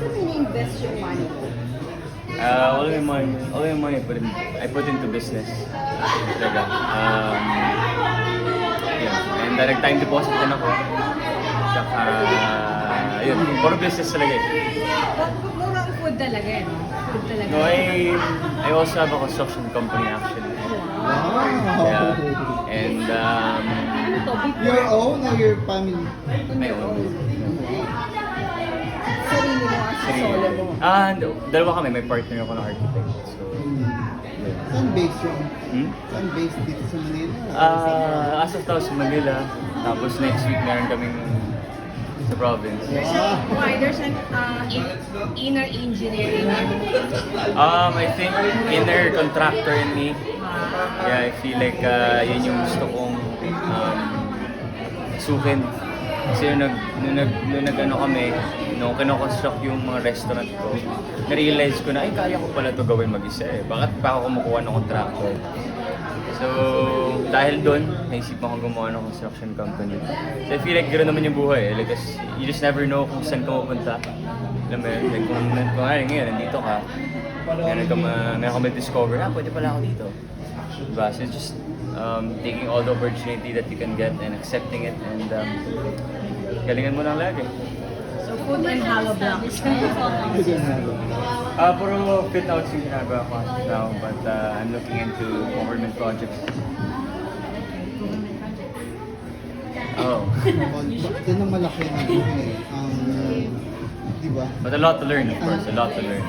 Saan ini-invest yung money mo? All my money I put into business. Talaga. Yeah. And nag-time deposit din ako. Tsaka, yun, for business talaga eh. Murang food talaga eh, no? Food talaga. No, I also have a construction company actually. Wow. Yeah. And, Ano to? Your own or your family? my own. Sarili mo as a solo mo. Dalawa kami, may partner ako na architect. So, yeah. Saan based yun? Hmm? Saan based dito sa Manila? As of now sa Manila, tapos next week meron kaming sa province. There's an inner engineering. I think inner contractor in me. Yeah, I feel like yun yung gusto kong sukin. Kasi nung nag-ano kami, nung kinoconstruct yung mga restaurant ko, na-realize ko na, ay kaya ko pala to gawin mag-isa eh. Bakit pa ako kumukuha ng contractor? So, dahil doon, naisip ako gumawa ng construction company. So, I feel like gano'n naman yung buhay eh. Like, you just never know kung saan ka mapunta. Alam mo yun, like, kung ngayon, nandito ka, meron ka ma-discover, pwede pala ako dito. Diba? So, just taking all the opportunity that you can get and accepting it and galingan mo lang lagi. So food and hollow blocks. Puro fit out yung ginagawa ko now, but I'm looking into government projects. Oh. Yan ang malaki na di ba? But a lot to learn, of course. A lot to learn.